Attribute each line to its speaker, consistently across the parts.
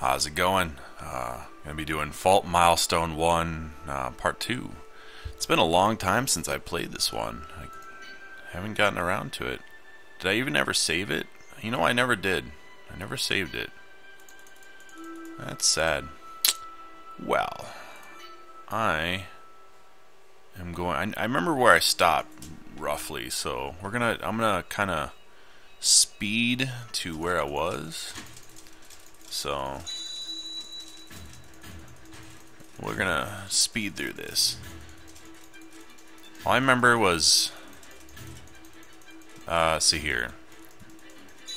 Speaker 1: How's it going? Gonna be doing Fault Milestone 1, Part 2. It's been a long time since I played this one. I haven't gotten around to it. Did I even ever save it? You know, I never did. I never saved it. That's sad. Well, I am going... I remember where I stopped, roughly, so I'm gonna kind of speed to where I was. So we're gonna speed through this. All I remember was, see here.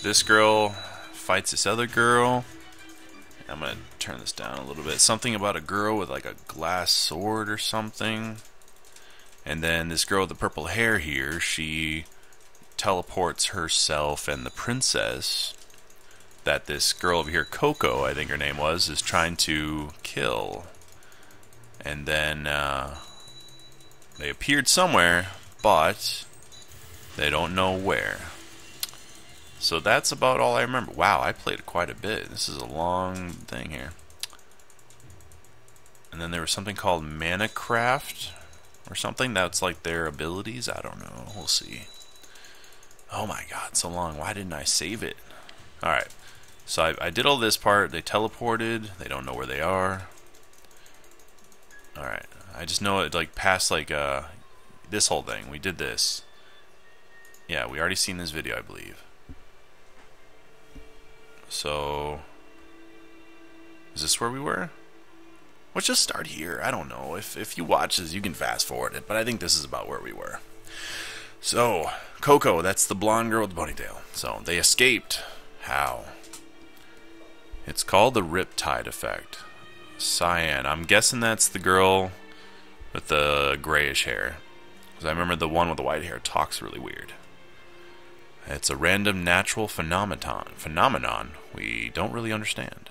Speaker 1: This girl fights this other girl. I'm gonna turn this down a little bit. Something about a girl with like a glass sword or something. And then this girl with the purple hair here, she teleports herself and the princess that this girl over here, Coco, I think her name was, is trying to kill. And then they appeared somewhere, but they don't know where. So that's about all I remember. Wow, I played quite a bit. This is a long thing here. And then there was something called Mana Craft or something. That's like their abilities. I don't know. We'll see. Oh my god, so long. Why didn't I save it? Alright. So I did all this part. They teleported. They don't know where they are. Alright. I just know it like past like this whole thing. We did this. Yeah, we already seen this video, I believe. So is this where we were? Let's just start here. I don't know. If you watch this, you can fast forward it, but I think this is about where we were. So, Coco, that's the blonde girl with the ponytail. So, they escaped. How? It's called the Riptide Effect. Cyan. I'm guessing that's the girl with the grayish hair. Because I remember the one with the white hair talks really weird. It's a random natural phenomenon we don't really understand.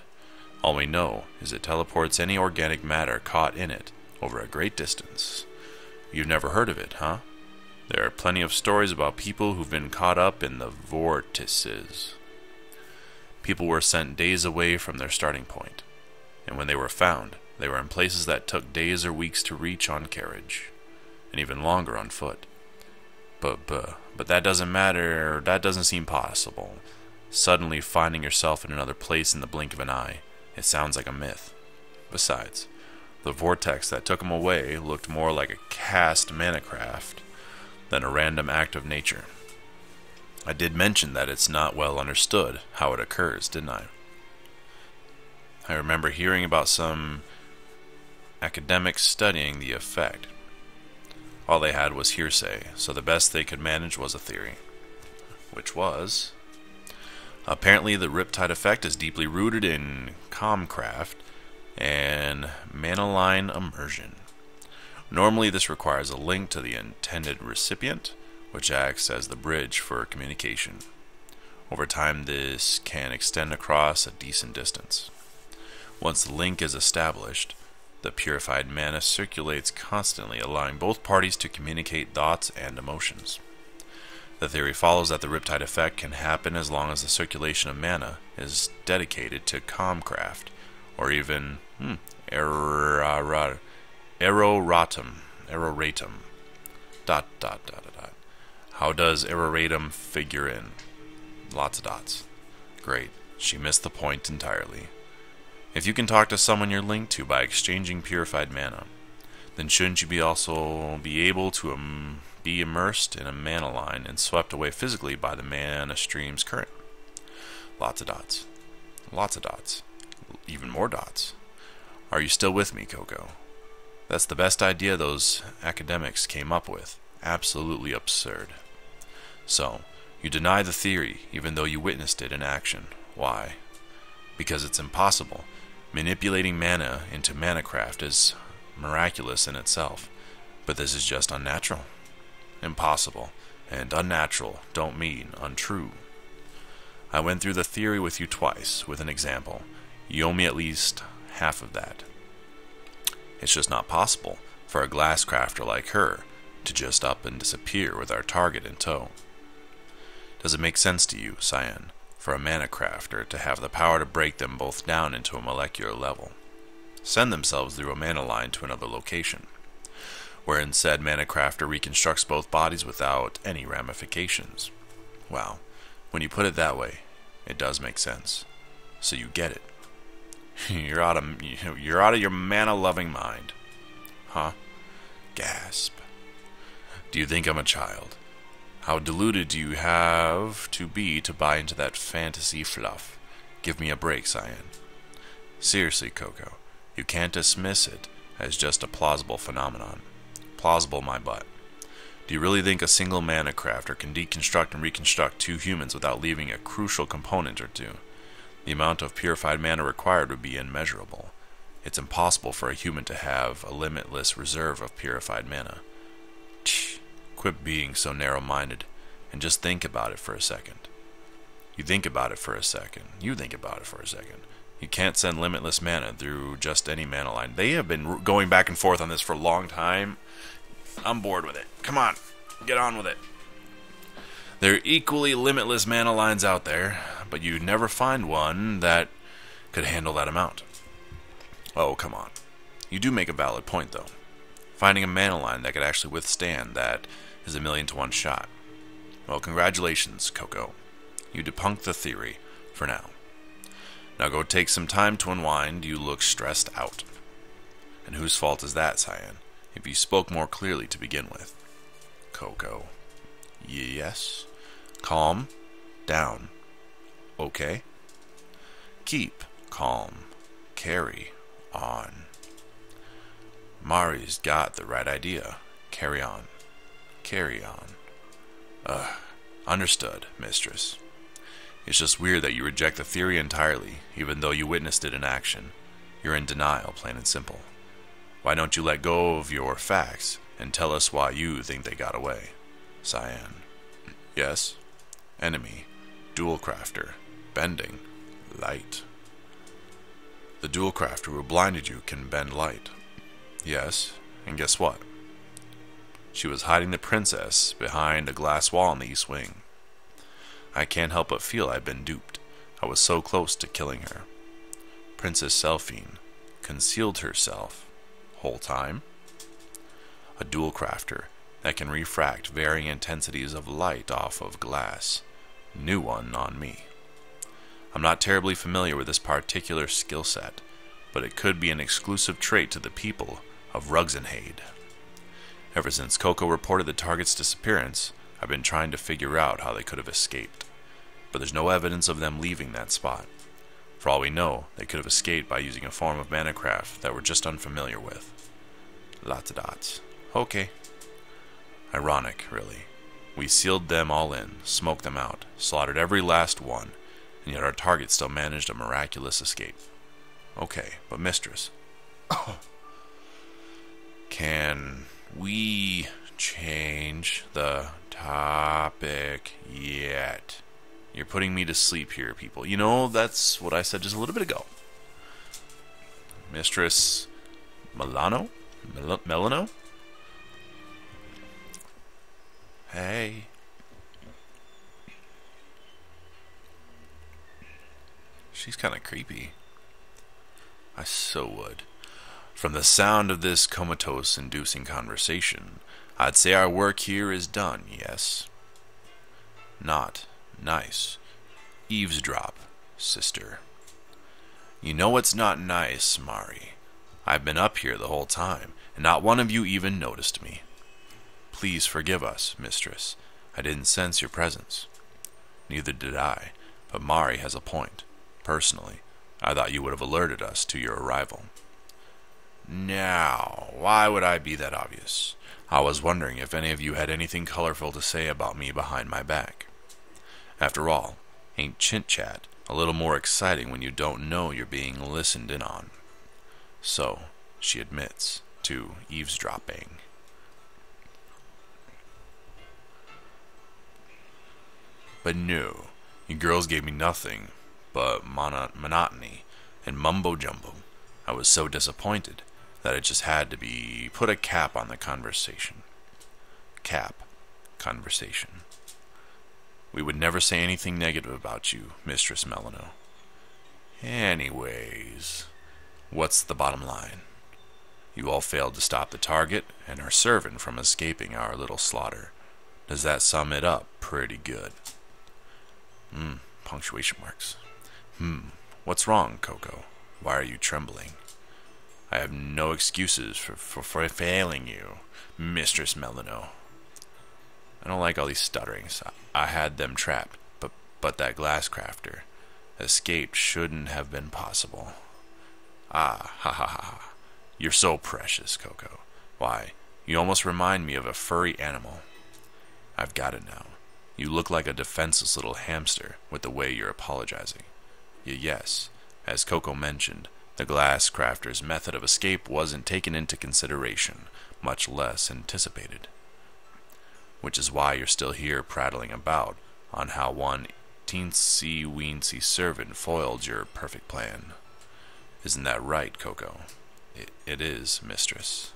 Speaker 1: All we know is it teleports any organic matter caught in it over a great distance. You've never heard of it, huh? There are plenty of stories about people who've been caught up in the vortices. People were sent days away from their starting point, and when they were found, they were in places that took days or weeks to reach on carriage, and even longer on foot. But that doesn't matter, that doesn't seem possible. Suddenly finding yourself in another place in the blink of an eye, it sounds like a myth. Besides, the vortex that took him away looked more like a cast mana craft than a random act of nature. I did mention that it's not well understood how it occurs, didn't I? I remember hearing about some academics studying the effect. All they had was hearsay, so the best they could manage was a theory. Which was... apparently the Riptide Effect is deeply rooted in Comcraft and Mana-line immersion. Normally this requires a link to the intended recipient, which acts as the bridge for communication. Over time this can extend across a decent distance. Once the link is established, the purified mana circulates constantly, allowing both parties to communicate thoughts and emotions. The theory follows that the Riptide Effect can happen as long as the circulation of mana is dedicated to Comcraft, or even Aeroratum. Dot. How does Aeroratum figure in? Lots of dots. Great. She missed the point entirely. If you can talk to someone you're linked to by exchanging purified mana, then shouldn't you also be able to be immersed in a mana line and swept away physically by the mana stream's current? Lots of dots. Lots of dots. Even more dots. Are you still with me, Coco? That's the best idea those academics came up with. Absolutely absurd. So, you deny the theory even though you witnessed it in action. Why? Because it's impossible. Manipulating mana into manacraft is miraculous in itself, but this is just unnatural. Impossible and unnatural don't mean untrue. I went through the theory with you twice, with an example. You owe me at least half of that. It's just not possible for a glasscrafter like her to just up and disappear with our target in tow. Does it make sense to you, Cyan? for a mana crafter to have the power to break them both down into a molecular level, send themselves through a mana line to another location, wherein said mana crafter reconstructs both bodies without any ramifications. Well, when you put it that way, it does make sense. So you get it. You're out of your mana-loving mind. Huh? Gasp. Do you think I'm a child? How deluded do you have to be to buy into that fantasy fluff? Give me a break, Cyan. Seriously, Coco, you can't dismiss it as just a plausible phenomenon. Plausible, my butt. Do you really think a single mana crafter can deconstruct and reconstruct two humans without leaving a crucial component or two? The amount of purified mana required would be immeasurable. It's impossible for a human to have a limitless reserve of purified mana. Quit being so narrow-minded, and just think about it for a second. You think about it for a second. You can't send limitless mana through just any mana line. They have been going back and forth on this for a long time. I'm bored with it. Come on, get on with it. There are equally limitless mana lines out there, but you'd never find one that could handle that amount. Oh, come on. You do make a valid point, though. Finding a mana line that could actually withstand that is a 1,000,000 to 1 shot. Well, congratulations, Coco. You debunked the theory, for now. Now go take some time to unwind. You look stressed out. And whose fault is that, Cyan? If you spoke more clearly to begin with. Coco. Yes. Calm. Down. Okay. Keep calm. Carry on. Mari's got the right idea. Carry on. Carry on. Understood, mistress. It's just weird that you reject the theory entirely, even though you witnessed it in action. You're in denial, plain and simple. Why don't you let go of your facts and tell us why you think they got away? Cyan. Yes. Enemy. Dual crafter. Bending. Light. The dual crafter who blinded you can bend light. Yes, and guess what? She was hiding the princess behind a glass wall in the east wing. I can't help but feel I've been duped. I was so close to killing her. Princess Selphine concealed herself whole time. A dual crafter that can refract varying intensities of light off of glass. New one on me. I'm not terribly familiar with this particular skill set, but it could be an exclusive trait to the people of Ruxenhade. Ever since Coco reported the target's disappearance, I've been trying to figure out how they could have escaped, but there's no evidence of them leaving that spot. For all we know, they could have escaped by using a form of mana craft that we're just unfamiliar with. Lots of dots. Okay. Ironic, really. We sealed them all in, smoked them out, slaughtered every last one, and yet our target still managed a miraculous escape. Okay, but mistress, can we change the topic yet? You're putting me to sleep here, people. You know, that's what I said just a little bit ago. Mistress Milano? Melano? Hey. She's kind of creepy. I so would. From the sound of this comatose-inducing conversation, I'd say our work here is done, yes? Not nice. Eavesdrop, sister. You know it's not nice, Mari. I've been up here the whole time, and not one of you even noticed me. Please forgive us, mistress. I didn't sense your presence. Neither did I, but Mari has a point. Personally, I thought you would have alerted us to your arrival. Now, why would I be that obvious? I was wondering if any of you had anything colorful to say about me behind my back. After all, ain't chit-chat a little more exciting when you don't know you're being listened in on? So, she admits to eavesdropping. But no, you girls gave me nothing but monotony and mumbo-jumbo. I was so disappointed that it just had to be put a cap on the conversation. Cap. Conversation. We would never say anything negative about you, Mistress Melano. Anyways, what's the bottom line? You all failed to stop the target and our servant from escaping our little slaughter. Does that sum it up pretty good? Punctuation marks. What's wrong, Coco? Why are you trembling? I have no excuses for failing you, Mistress Melano. I don't like all these stutterings. I had them trapped, but that glass crafter escape shouldn't have been possible. Ah, ha ha ha. You're so precious, Coco. Why, you almost remind me of a furry animal. I've got it now. You look like a defenseless little hamster with the way you're apologizing. Yes, as Coco mentioned, the glass crafter's method of escape wasn't taken into consideration, much less anticipated. Which is why you're still here prattling about on how one teensy-weensy servant foiled your perfect plan. Isn't that right, Coco? It is, mistress.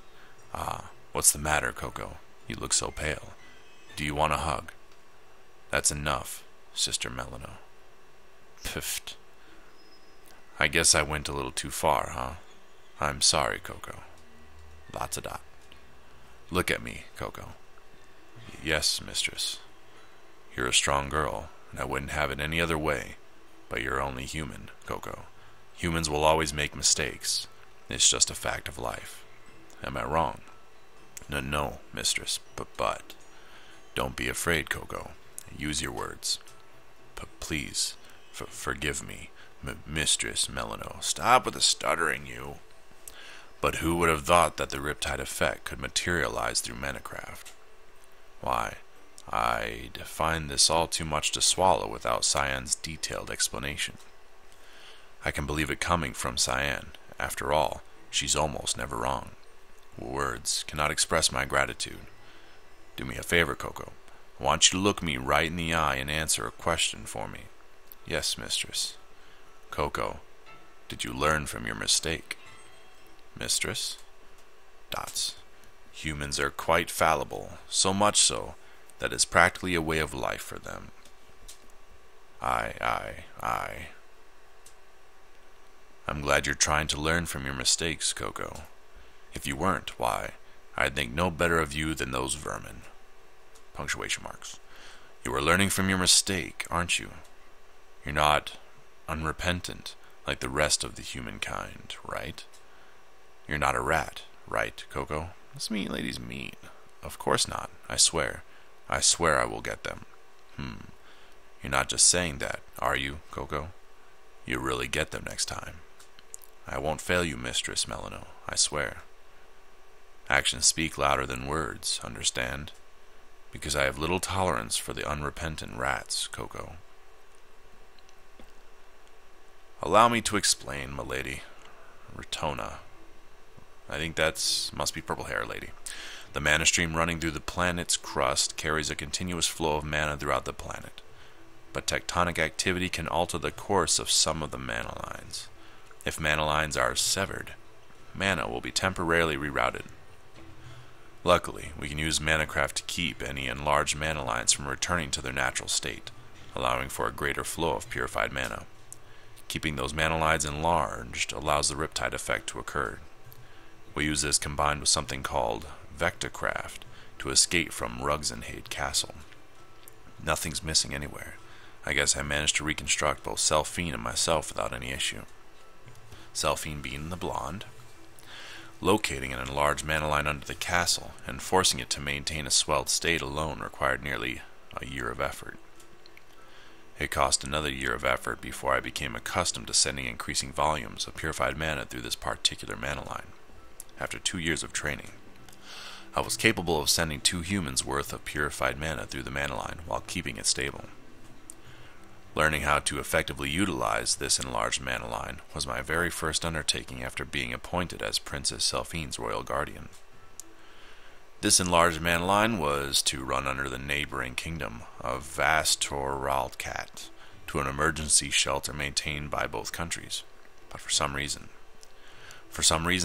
Speaker 1: Ah, what's the matter, Coco? You look so pale. Do you want a hug? That's enough, Sister Melano. Piffed. I guess I went a little too far, huh? I'm sorry, Coco. Lots of dot. Look at me, Coco. Yes, mistress. You're a strong girl, and I wouldn't have it any other way, but you're only human, Coco. Humans will always make mistakes. It's just a fact of life. Am I wrong? No, mistress, but. Don't be afraid, Coco. Use your words. Please, forgive me, Mistress Melano. Stop with the stuttering, you. But who would have thought that the Riptide effect could materialize through Manacraft? Why, I'd find this all too much to swallow without Cyan's detailed explanation. I can believe it coming from Cyan. After all, she's almost never wrong. Words cannot express my gratitude. Do me a favor, Coco. I want you to look me right in the eye and answer a question for me. Yes, mistress. Coco, did you learn from your mistake? Mistress? Dots. Humans are quite fallible, so much so that it's practically a way of life for them. Aye. I'm glad you're trying to learn from your mistakes, Coco. If you weren't, why, I'd think no better of you than those vermin. Punctuation marks. You are learning from your mistake, aren't you? You're not unrepentant like the rest of the humankind, right? You're not a rat, right, Coco? This mean lady's mean. Of course not, I swear. I swear I will get them. You're not just saying that, are you, Coco? You'll really get them next time. I won't fail you, Mistress Melano, I swear. Actions speak louder than words, understand? Because I have little tolerance for the unrepentant rats, Coco. Allow me to explain, milady. Retona. I think must be purple hair, lady. The mana stream running through the planet's crust carries a continuous flow of mana throughout the planet. But tectonic activity can alter the course of some of the mana lines. If mana lines are severed, mana will be temporarily rerouted. Luckily, we can use Manacraft to keep any enlarged mana lines from returning to their natural state, allowing for a greater flow of purified mana. Keeping those mana lines enlarged allows the Riptide effect to occur. We use this combined with something called Vectorcraft to escape from Ruxenhade Castle. Nothing's missing anywhere. I guess I managed to reconstruct both Selphine and myself without any issue. Selphine being the blonde, locating an enlarged mana line under the castle and forcing it to maintain a swelled state alone required nearly a year of effort. It cost another year of effort before I became accustomed to sending increasing volumes of purified mana through this particular mana line. After 2 years of training, I was capable of sending 2 humans' worth of purified mana through the mana line while keeping it stable. Learning how to effectively utilize this enlarged mana line was my very first undertaking after being appointed as Princess Selphine's royal guardian. This enlarged mana line was to run under the neighboring kingdom of Vastoralcat to an emergency shelter maintained by both countries. But for some reason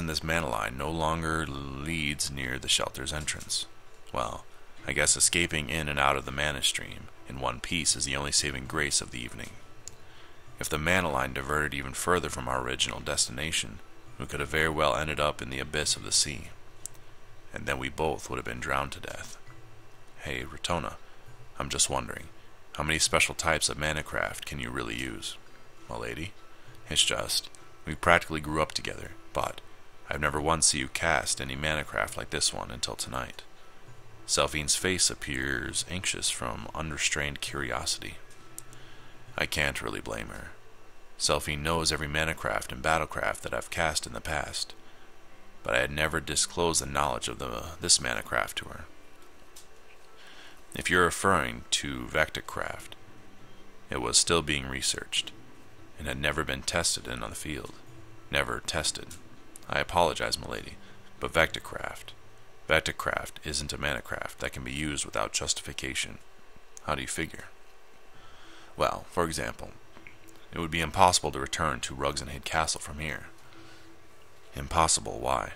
Speaker 1: this mana line no longer leads near the shelter's entrance. Well, I guess escaping in and out of the mana stream in one piece is the only saving grace of the evening. If the mana line diverted even further from our original destination, we could have very well ended up in the abyss of the sea. And then we both would have been drowned to death. Hey, Ratona, I'm just wondering, how many special types of mana craft can you really use? Milady, it's just, we practically grew up together, but I've never once seen you cast any mana craft like this one until tonight. Selphine's face appears anxious from unrestrained curiosity. I can't really blame her. Selphine knows every mana craft and battlecraft that I've cast in the past, but I had never disclosed the knowledge of this mana craft to her. If you're referring to Vecticraft, it was still being researched, and had never been tested in on the field. Never tested. I apologize, milady, but Vecticraft isn't a mana craft that can be used without justification. How do you figure? Well, for example, it would be impossible to return to Ruxenhade Castle from here. Impossible, why?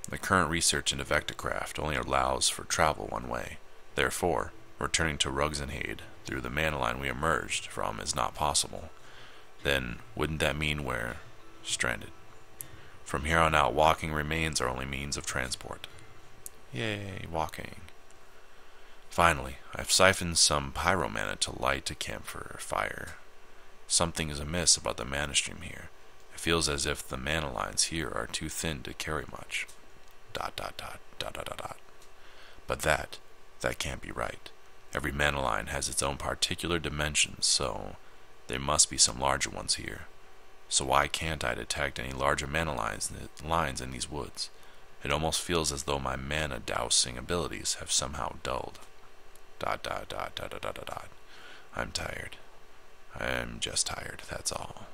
Speaker 1: The current research into Vecticraft only allows for travel one way. Therefore, returning to Ruxenhade through the mana line we emerged from is not possible. Then, wouldn't that mean we're stranded? From here on out, walking remains our only means of transport. Yay, walking. Finally, I've siphoned some pyromana to light a campfire fire. Something is amiss about the mana stream here. It feels as if the mana lines here are too thin to carry much. ... But that can't be right. Every mana line has its own particular dimensions, so there must be some larger ones here. So why can't I detect any larger mana lines in these woods? It almost feels as though my mana dowsing abilities have somehow dulled. ... I'm tired. I'm just tired, that's all.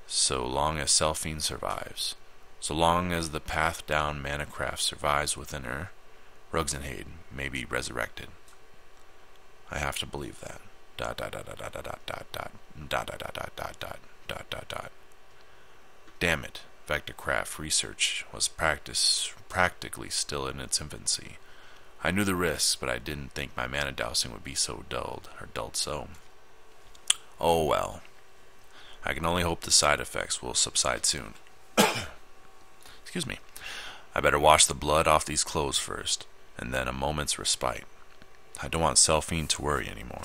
Speaker 1: So long as Selphine survives, so long as the path down mana craft survives within her, Ruxenhade may be resurrected. I have to believe that. ... Damn it, Vecticraft research was practically still in its infancy. I knew the risks, but I didn't think my mana dowsing would be so dulled so. Oh well. I can only hope the side effects will subside soon. Excuse me. I better wash the blood off these clothes first, and then a moment's respite. I don't want Selphine to worry anymore.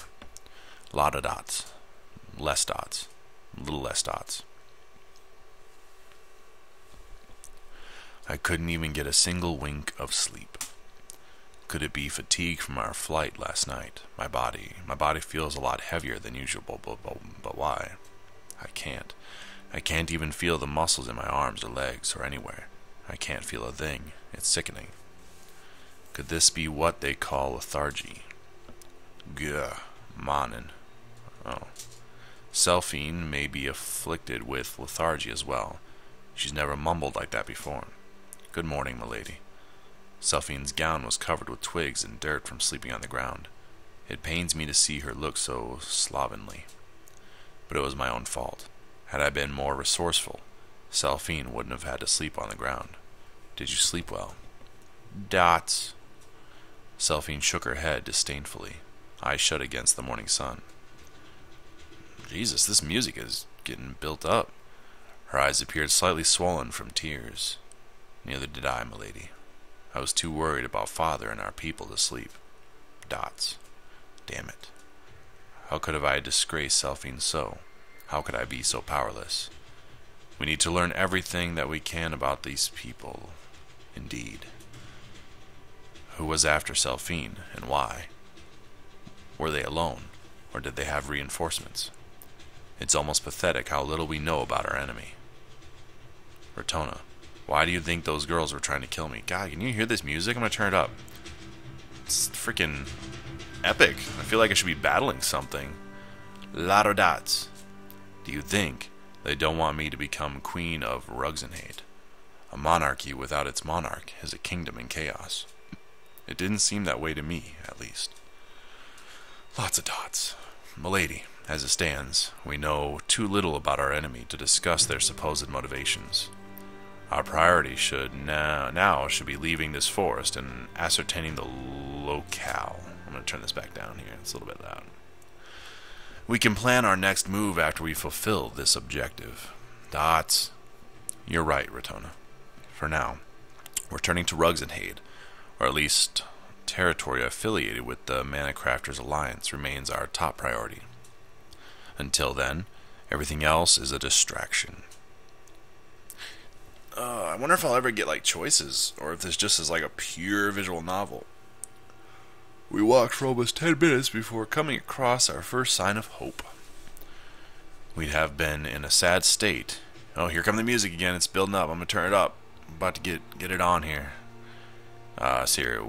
Speaker 1: Lot of dots. Less dots. A little less dots. I couldn't even get a single wink of sleep. Could it be fatigue from our flight last night? My body feels a lot heavier than usual, but why? I can't even feel the muscles in my arms or legs or anywhere. I can't feel a thing. It's sickening. Could this be what they call lethargy? Gah, manin. Oh. Selphine may be afflicted with lethargy as well. She's never mumbled like that before. Good morning, milady. Selphine's gown was covered with twigs and dirt from sleeping on the ground. It pains me to see her look so slovenly. But it was my own fault. Had I been more resourceful, Selphine wouldn't have had to sleep on the ground. Did you sleep well? Dots. Selphine shook her head disdainfully, eyes shut against the morning sun. Jesus, this music is getting built up. Her eyes appeared slightly swollen from tears. Neither did I, milady. I was too worried about father and our people to sleep. Dots. Damn it. How could have I disgraced Selphine so? How could I be so powerless? We need to learn everything that we can about these people. Indeed. Who was after Selphine, and why? Were they alone, or did they have reinforcements? It's almost pathetic how little we know about our enemy. Ratona, why do you think those girls were trying to kill me? God, can you hear this music? I'm gonna turn it up. It's freaking epic. I feel like I should be battling something. Lot of dots. Do you think they don't want me to become queen of Ruxenhade? A monarchy without its monarch is a kingdom in chaos. It didn't seem that way to me, at least. Lots of dots. Milady, as it stands, we know too little about our enemy to discuss their supposed motivations. Our priority should now should be leaving this forest and ascertaining the locale. I'm going to turn this back down here. It's a little bit loud. We can plan our next move after we fulfill this objective. Dots. You're right, Rotona. For now, returning to Rugsonhade, or at least territory affiliated with the Mana Crafters Alliance, remains our top priority. Until then, everything else is a distraction. I wonder if I'll ever get like choices, or if this just is like a pure visual novel. We walked for almost 10 minutes before coming across our first sign of hope. We'd have been in a sad state. Oh, here come the music again. It's building up. I'm gonna turn it up. I'm about to get it on here.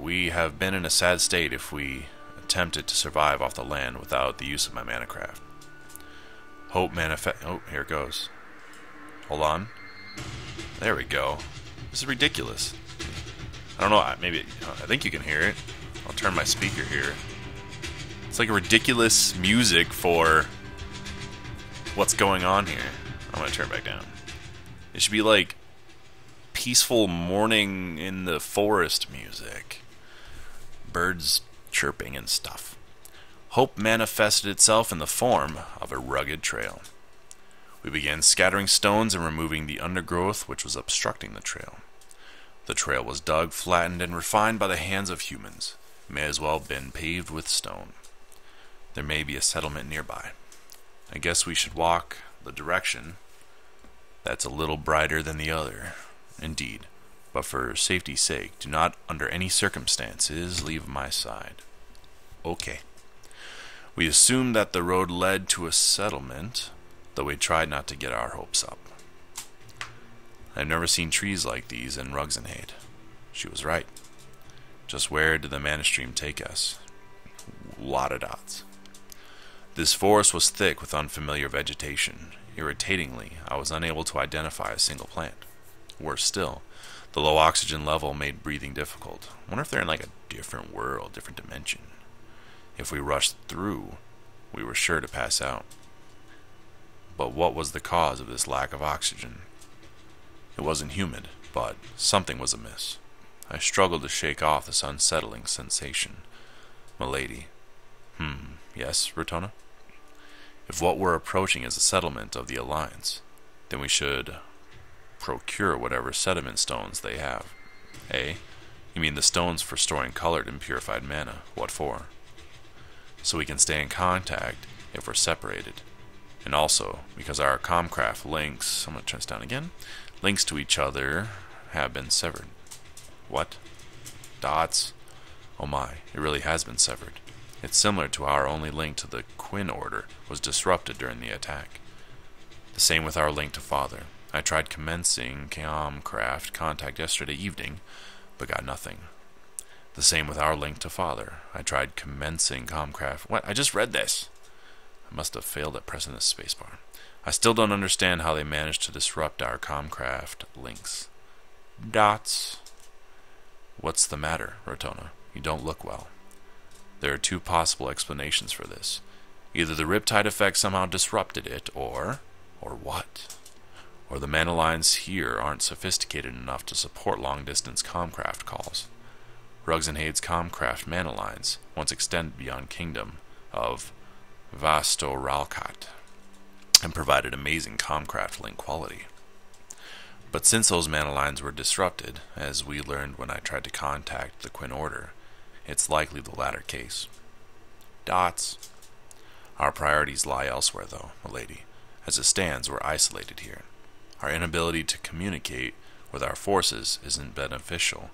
Speaker 1: We have been in a sad state if we attempted to survive off the land without the use of my mana craft. Hope manifest. Oh, here it goes. Hold on. There we go. This is ridiculous. I don't know. I think you can hear it. I'll turn my speaker here. It's like a ridiculous music for what's going on here. I'm gonna turn it back down. It should be like peaceful morning in the forest music. Birds chirping and stuff. Hope manifested itself in the form of a rugged trail. We began scattering stones and removing the undergrowth which was obstructing the trail. The trail was dug, flattened, and refined by the hands of humans. It may as well have been paved with stone. There may be a settlement nearby. I guess we should walk the direction that's a little brighter than the other. Indeed, but for safety's sake, do not under any circumstances leave my side. Okay. We assumed that the road led to a settlement, though we tried not to get our hopes up. I've never seen trees like these in Rugsonhade. She was right. Just where did the mana stream take us? Lot of dots. This forest was thick with unfamiliar vegetation. Irritatingly, I was unable to identify a single plant. Worse still, the low oxygen level made breathing difficult. I wonder if they're in like a different world, different dimension. If we rushed through, we were sure to pass out. But what was the cause of this lack of oxygen? It wasn't humid, but something was amiss. I struggled to shake off this unsettling sensation. Milady. Yes, Rotona? If what we're approaching is a settlement of the Alliance, then we should procure whatever sediment stones they have. Eh? You mean the stones for storing colored and purified mana? What for? So we can stay in contact if we're separated. And also, because our comcraft links, I'm going to turn this down again, links to each other have been severed. What? Dots? Oh my, it really has been severed. It's similar to our only link to the Quinn Order was disrupted during the attack. The same with our link to Father. I tried commencing comcraft contact yesterday evening, but got nothing. The same with our link to Father. I tried commencing comcraft. What? I just read this. I must have failed at pressing the spacebar. I still don't understand how they managed to disrupt our comcraft links. Dots. What's the matter, Rotona? You don't look well. There are two possible explanations for this. Either the Riptide effect somehow disrupted it, or what? Or the mana lines here aren't sophisticated enough to support long-distance comcraft calls. Rugsonhade's comcraft mana lines once extended beyond kingdom of Vastoralkat and provided amazing comcraft link quality. But since those mana lines were disrupted, as we learned when I tried to contact the Quinn Order, it's likely the latter case. Dots. Our priorities lie elsewhere, though, milady. As it stands, we're isolated here. Our inability to communicate with our forces isn't beneficial,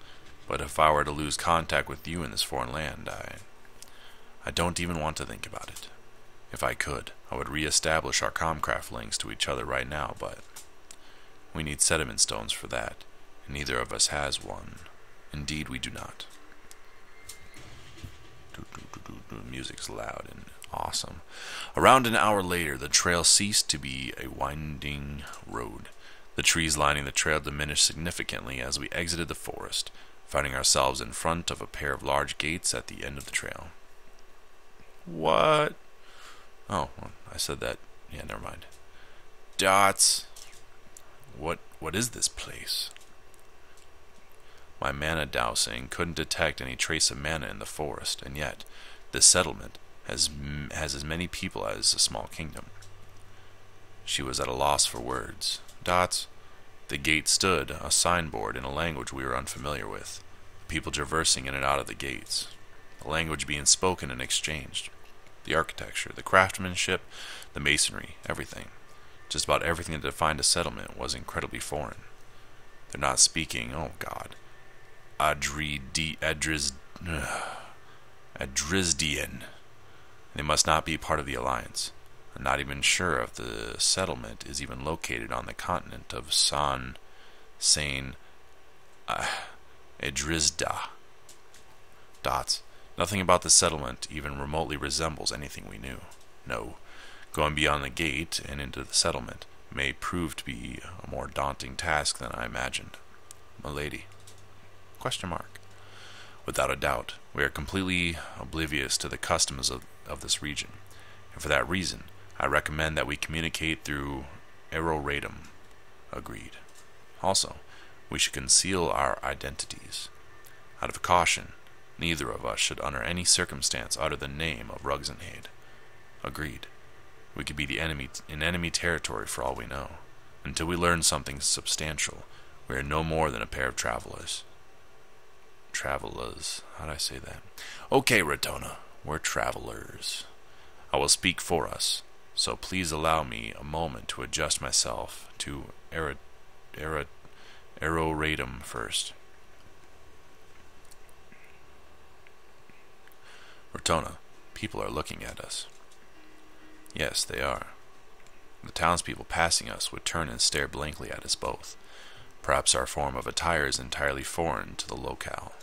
Speaker 1: but if I were to lose contact with you in this foreign land, I don't even want to think about it. If I could, I would re-establish our comcraft links to each other right now, but we need sediment stones for that, and neither of us has one. Indeed, we do not. Music's loud and awesome. Around an hour later, the trail ceased to be a winding road. The trees lining the trail diminished significantly as we exited the forest, finding ourselves in front of a pair of large gates at the end of the trail. What? Oh, well, I said that. Yeah, never mind. Dots. What is this place? My mana dowsing couldn't detect any trace of mana in the forest, and yet this settlement has as many people as a small kingdom. She was at a loss for words. Dots. The gate stood, a signboard in a language we were unfamiliar with, people traversing in and out of the gates, a language being spoken and exchanged. The architecture, the craftsmanship, the masonry, everything. Just about everything that defined a settlement was incredibly foreign. They're not speaking, oh God, Adrizdian. They must not be part of the alliance. I'm not even sure if the settlement is even located on the continent of Edrizda. Dots. Nothing about the settlement even remotely resembles anything we knew. No, going beyond the gate and into the settlement may prove to be a more daunting task than I imagined. Milady. Question mark. Without a doubt, we are completely oblivious to the customs of this region, and for that reason, I recommend that we communicate through Narrated. Agreed. Also, we should conceal our identities. Out of caution, neither of us should under any circumstance utter the name of Ruxenhade. Agreed. We could be in enemy territory for all we know. Until we learn something substantial, we are no more than a pair of travelers. Travelers. How'd I say that? Okay, Ratona. We're travelers. I will speak for us, so please allow me a moment to adjust myself to Aeroratum first. Ratona, people are looking at us. Yes, they are. The townspeople passing us would turn and stare blankly at us both. Perhaps our form of attire is entirely foreign to the locale.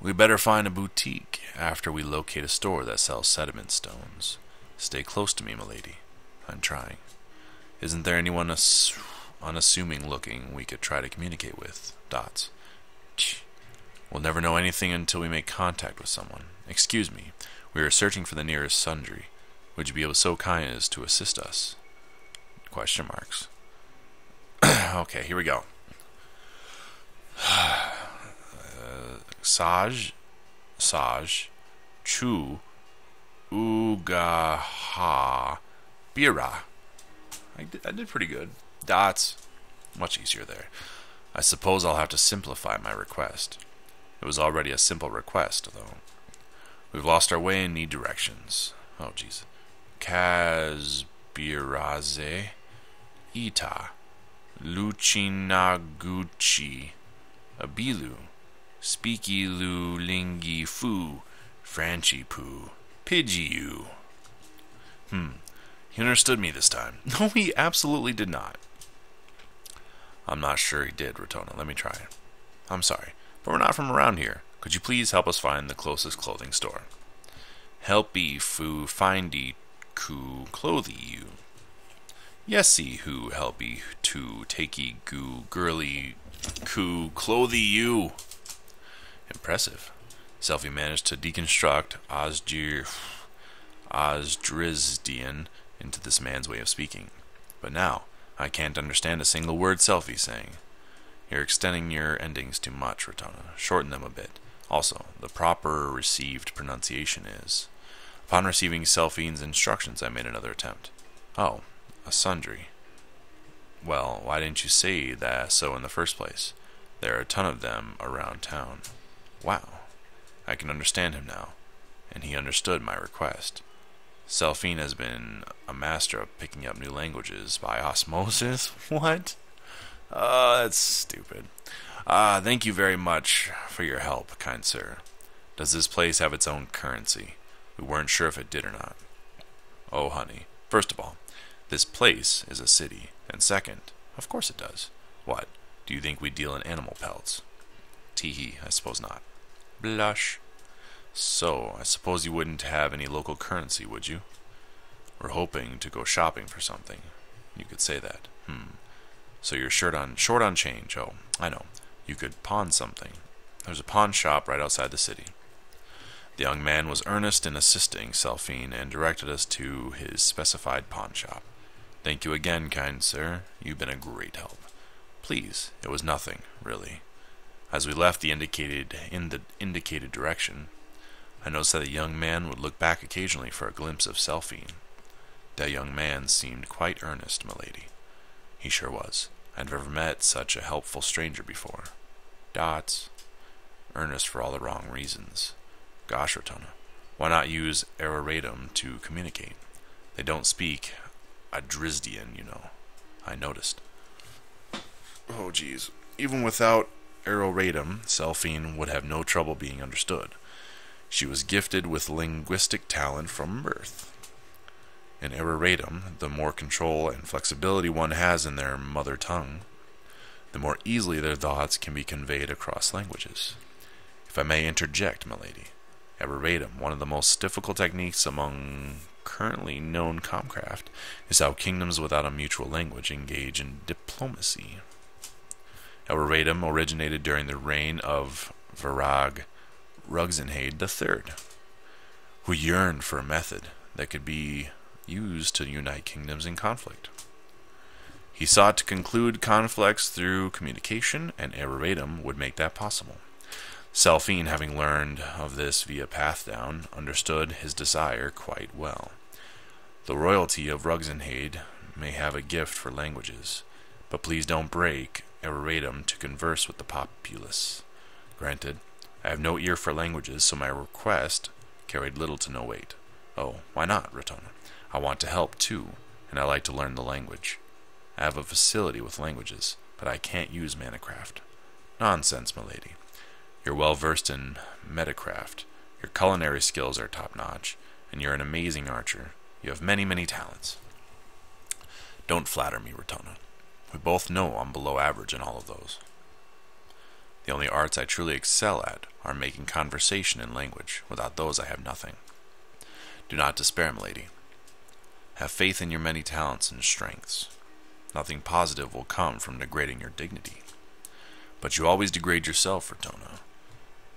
Speaker 1: We better find a boutique after we locate a store that sells sediment stones. Stay close to me, milady. I'm trying. Isn't there anyone unassuming looking we could try to communicate with? Dots. We'll never know anything until we make contact with someone. Excuse me. We are searching for the nearest sundry. Would you be so kind as to assist us? Question marks. Okay, here we go. Saj, Chu, Ugaha, Bira. I did pretty good. Dots. Much easier there. I suppose I'll have to simplify my request. It was already a simple request, though. We've lost our way and need directions. Oh, jeez. Kazbiraze, Ita, Luchinaguchi, Abilu, Speaky-lu lingi fu, Franchi-pu, Pidgey-u. He understood me this time. No, he absolutely did not. I'm not sure he did, Ratona. Let me try. I'm sorry, but we're not from around here. Could you please help us find the closest clothing store? Helpy fu findy ku clothy you. Yesy who helpy to takey goo girly ku clothy you. Impressive. Selfie managed to deconstruct Osdrizdian into this man's way of speaking. But now, I can't understand a single word Selfie's saying. You're extending your endings too much, Ratona. Shorten them a bit. Also, the proper received pronunciation is... Upon receiving Selfie's instructions, I made another attempt. Oh, a sundry. Well, why didn't you say that so in the first place? There are a ton of them around town. Wow. I can understand him now. And he understood my request. Selfie has been a master of picking up new languages by osmosis? What? That's stupid. Thank you very much for your help, kind sir. Does this place have its own currency? We weren't sure if it did or not. Oh, honey. First of all, this place is a city. And second, of course it does. What? Do you think we deal in animal pelts? Tee-hee, I suppose not. Blush. So, I suppose you wouldn't have any local currency, would you? We're hoping to go shopping for something. You could say that. So you're short on change. Oh, I know. You could pawn something. There's a pawn shop right outside the city. The young man was earnest in assisting Selfie and directed us to his specified pawn shop. Thank you again, kind sir. You've been a great help. Please, it was nothing, really. As we left the indicated direction, I noticed that the young man would look back occasionally for a glimpse of Selphine. That young man seemed quite earnest, milady. He sure was. I'd never met such a helpful stranger before. Dots. Earnest for all the wrong reasons. Gosh, Rotona, why not use Narrated to communicate? They don't speak Adrizdian, you know. I noticed. Oh, geez. Even without Narrated, Selphine would have no trouble being understood. She was gifted with linguistic talent from birth. In Narrated, the more control and flexibility one has in their mother tongue, the more easily their thoughts can be conveyed across languages. If I may interject, milady, Narrated, one of the most difficult techniques among currently known comcraft, is how kingdoms without a mutual language engage in diplomacy. Narrated originated during the reign of Varag Rugzenhade III, who yearned for a method that could be used to unite kingdoms in conflict. He sought to conclude conflicts through communication, and Narrated would make that possible. Selphine, having learned of this via Pathdown, understood his desire quite well. The royalty of Rugzenhade may have a gift for languages, but please don't break Narrated to converse with the populace. Granted, I have no ear for languages, so my request carried little to no weight. Oh, why not, Rotona? I want to help, too, and I like to learn the language. I have a facility with languages, but I can't use manacraft. Nonsense, milady. You're well versed in metacraft, your culinary skills are top-notch, and you're an amazing archer. You have many, many talents. Don't flatter me, Rotona. We both know I'm below average in all of those. The only arts I truly excel at are making conversation and language. Without those I have nothing. Do not despair, milady. Have faith in your many talents and strengths. Nothing positive will come from degrading your dignity. But you always degrade yourself, Rotona.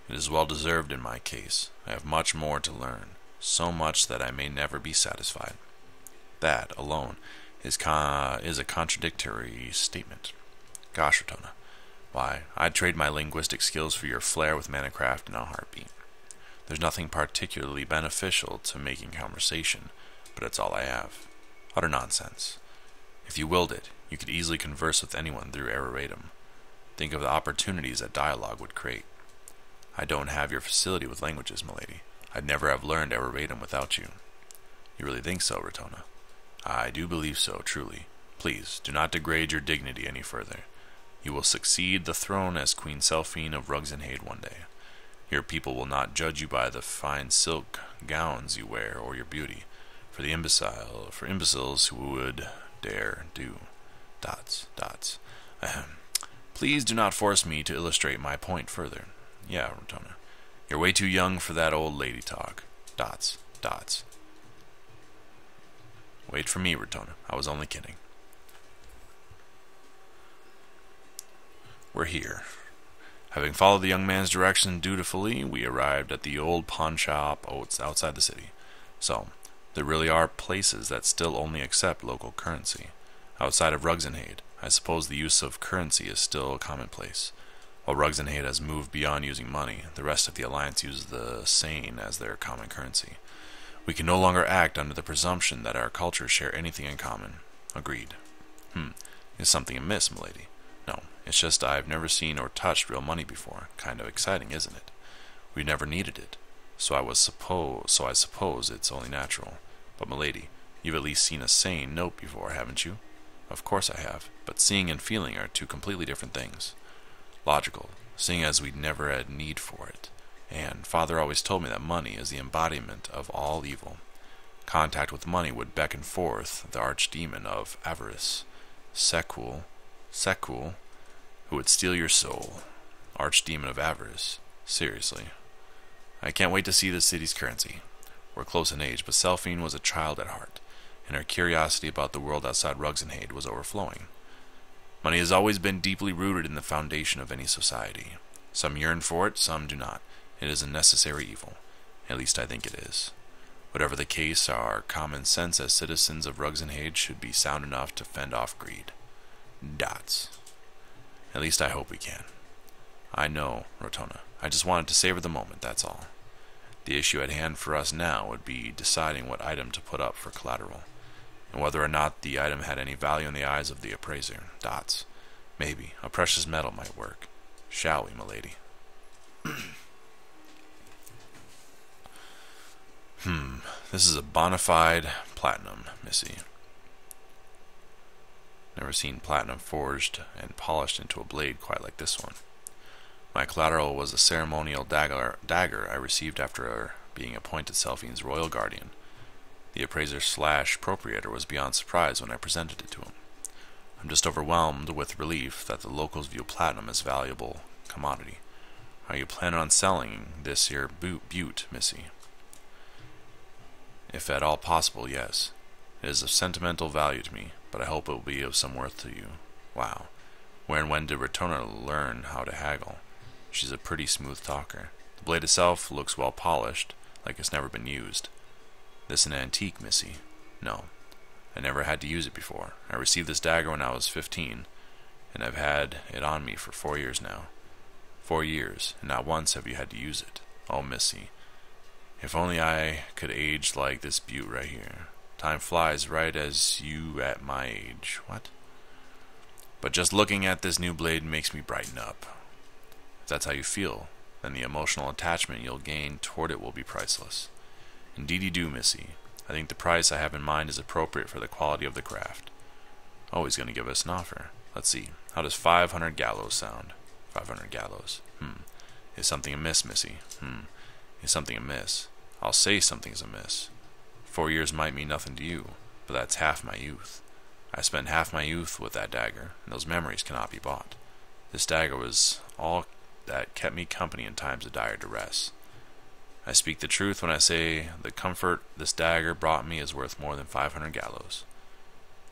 Speaker 1: It is well deserved in my case. I have much more to learn, so much that I may never be satisfied. That, alone, is a contradictory statement. Gosh, Rotona, why, I'd trade my linguistic skills for your flair with manacraft in a heartbeat. There's nothing particularly beneficial to making conversation, but it's all I have. Utter nonsense. If you willed it, you could easily converse with anyone through Narrated. Think of the opportunities that dialogue would create. I don't have your facility with languages, milady. I'd never have learned Narrated without you. You really think so, Rotona? I do believe so, truly. Please, do not degrade your dignity any further. You will succeed the throne as Queen Selphine of Rugzenhade one day. Your people will not judge you by the fine silk gowns you wear or your beauty, for imbeciles who would dare do. ... Please do not force me to illustrate my point further. Yeah, Rotona, you're way too young for that old lady talk. ... Wait for me, Rotona. I was only kidding. We're here. Having followed the young man's direction dutifully, we arrived at the old pawn shop outside the city. So, there really are places that still only accept local currency. Outside of Rugzenhade, I suppose the use of currency is still commonplace. While Rugzenhade has moved beyond using money, the rest of the Alliance uses the seine as their common currency. We can no longer act under the presumption that our cultures share anything in common. Agreed. Is something amiss, milady? No, it's just I've never seen or touched real money before. Kind of exciting, isn't it? We never needed it, so I suppose it's only natural. But milady, you've at least seen a seine note before, haven't you? Of course I have, but seeing and feeling are two completely different things. Logical, seeing as we never had need for it. And Father always told me that money is the embodiment of all evil. Contact with money would beckon forth the archdemon of avarice, Sekul, who would steal your soul. Archdemon of avarice. Seriously. I can't wait to see the city's currency. We're close in age, but Selphine was a child at heart, and her curiosity about the world outside Rugzenhade was overflowing. Money has always been deeply rooted in the foundation of any society. Some yearn for it, some do not. It is a necessary evil. At least I think it is. Whatever the case, our common sense as citizens of Rugzenhade should be sound enough to fend off greed. At least I hope we can. I know, Rotona. I just wanted to savor the moment, that's all. The issue at hand for us now would be deciding what item to put up for collateral, and whether or not the item had any value in the eyes of the appraiser. Dots. Maybe a precious metal might work. Shall we, milady? This is a bona fide platinum, missy. Never seen platinum forged and polished into a blade quite like this one. My collateral was a ceremonial dagger I received after being appointed Selphine's royal guardian. The appraiser / appropriator was beyond surprise when I presented it to him. I'm just overwhelmed with relief that the locals view platinum as valuable commodity. Are you planning on selling this here butte, missy? If at all possible, yes. It is of sentimental value to me, but I hope it will be of some worth to you. Wow. Where and when did Rotona learn how to haggle? She's a pretty smooth talker. The blade itself looks well polished, like it's never been used. This an antique, missy? No. I never had to use it before. I received this dagger when I was 15, and I've had it on me for 4 years now. 4 years, and not once have you had to use it. Oh, missy. If only I could age like this butte right here. Time flies right as you at my age. What? But just looking at this new blade makes me brighten up. If that's how you feel, then the emotional attachment you'll gain toward it will be priceless. Indeed you do, missy. I think the price I have in mind is appropriate for the quality of the craft. Oh, he's going to give us an offer. Let's see. How does 500 gallows sound? 500 gallows. Is something amiss, missy? Is something amiss? I'll say something's amiss. 4 years might mean nothing to you, but that's half my youth. I spent half my youth with that dagger, and those memories cannot be bought. This dagger was all that kept me company in times of dire duress. I speak the truth when I say the comfort this dagger brought me is worth more than 500 gallows.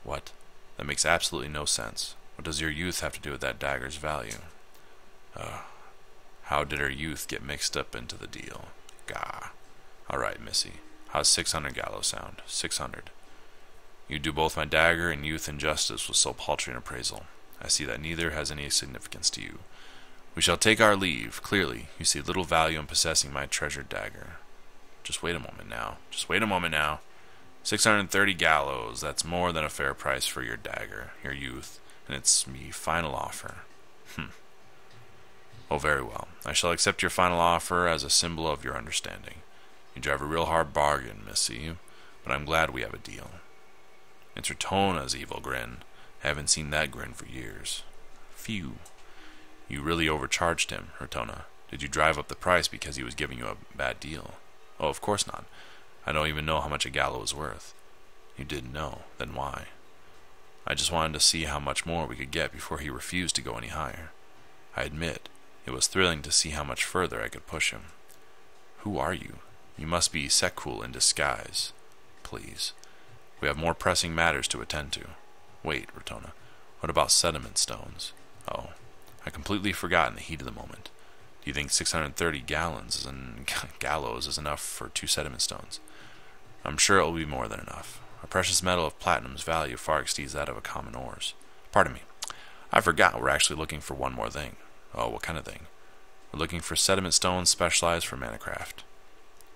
Speaker 1: What? That makes absolutely no sense. What does your youth have to do with that dagger's value? How did her youth get mixed up into the deal? Gah. All right, missy. How's 600 gallows sound? 600. You do both my dagger and youth injustice with so paltry an appraisal. I see that neither has any significance to you. We shall take our leave. Clearly, you see little value in possessing my treasured dagger. Just wait a moment now. 630 gallows. That's more than a fair price for your dagger, your youth, and it's me final offer. Oh, very well. I shall accept your final offer as a symbol of your understanding. You drive a real hard bargain, missy, but I'm glad we have a deal. It's Rotona's evil grin. I haven't seen that grin for years. Phew. You really overcharged him, Rotona. Did you drive up the price because he was giving you a bad deal? Oh, of course not. I don't even know how much a gallows was worth. You didn't know. Then why? I just wanted to see how much more we could get before he refused to go any higher. I admit, it was thrilling to see how much further I could push him. Who are you? You must be Sekul in disguise. Please. We have more pressing matters to attend to. Wait, Rotona. What about sediment stones? Oh, I completely forgot in the heat of the moment. Do you think 630 gallows is enough for 2 sediment stones? I'm sure it will be more than enough. A precious metal of platinum's value far exceeds that of a common ores. Pardon me. I forgot we're actually looking for one more thing. Oh, what kind of thing? We're looking for sediment stones specialized for manacraft.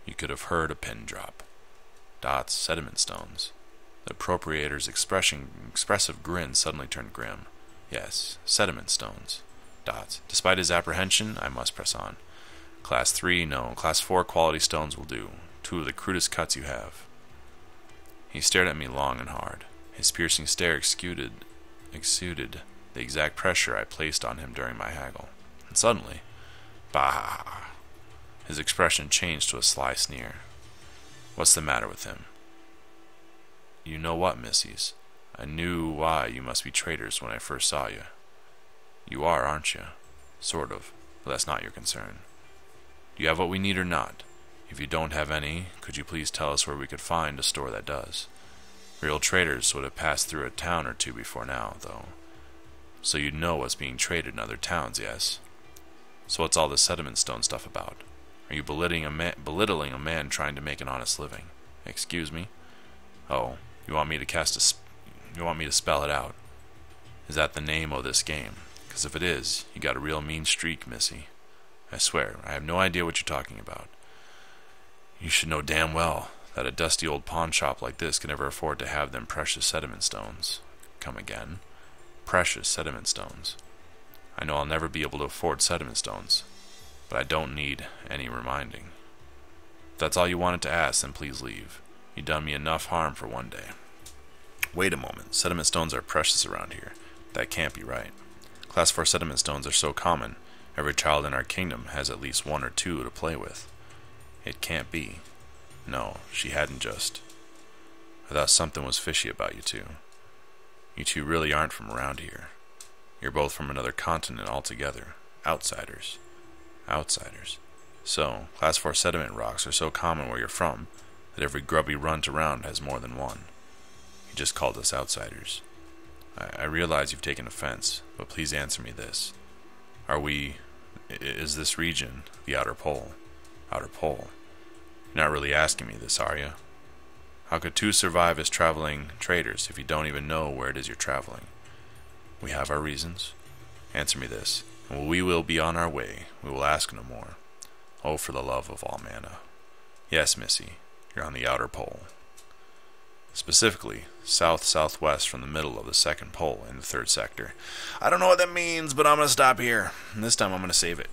Speaker 1: You could have heard a pin drop. Dots, sediment stones. The appropriator's expressive grin suddenly turned grim. Yes, sediment stones. Dots. Despite his apprehension, I must press on. Class 3, no. Class 4 quality stones will do. 2 of the crudest cuts you have. He stared at me long and hard. His piercing stare exuded the exact pressure I placed on him during my haggle. And suddenly, bah! His expression changed to a sly sneer. What's the matter with him? You know what, missies? I knew why you must be traitors when I first saw you. You are, aren't you? Sort of, but that's not your concern. Do you have what we need or not? If you don't have any, could you please tell us where we could find a store that does? Real traders would have passed through a town or two before now, though. So you'd know what's being traded in other towns, yes? So what's all this sediment stone stuff about? Are you belittling a man trying to make an honest living? Excuse me? Oh, you want me to spell it out? Is that the name of this game? Because if it is, you got a real mean streak, Missy. I swear, I have no idea what you're talking about. You should know damn well that a dusty old pawn shop like this can never afford to have them precious sediment stones. Come again. Precious sediment stones. I know I'll never be able to afford sediment stones, but I don't need any reminding. If that's all you wanted to ask, then please leave. You've done me enough harm for one day. Wait a moment. Sediment stones are precious around here. That can't be right. Class 4 sediment stones are so common, every child in our kingdom has at least one or two to play with. It can't be. No, she hadn't just. I thought something was fishy about you two. You two really aren't from around here. You're both from another continent altogether. Outsiders. Outsiders. So, Class 4 sediment rocks are so common where you're from that every grubby runt around has more than one. You just called us outsiders. I realize you've taken offense, but please answer me this. Is this region the Outer Pole? Outer Pole? You're not really asking me this, are you? How could two survive as traveling traders if you don't even know where it is you're traveling? We have our reasons. Answer me this, and we will be on our way. We will ask no more. Oh, for the love of all manna. Yes, Missy, you're on the Outer Pole. Specifically, south-southwest from the middle of the second pole in the third sector. I don't know what that means, but I'm going to stop here. And this time I'm going to save it.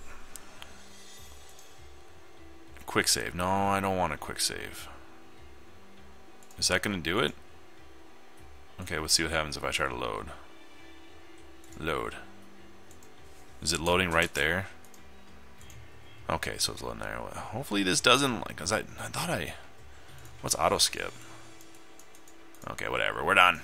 Speaker 1: Quick save. No, I don't want a quick save. Is that going to do it? Okay, let's see what happens if I try to load. Load. Is it loading right there? Okay, so it's loading there. Well, hopefully this doesn't, because I thought what's auto skip? Okay, whatever. We're done.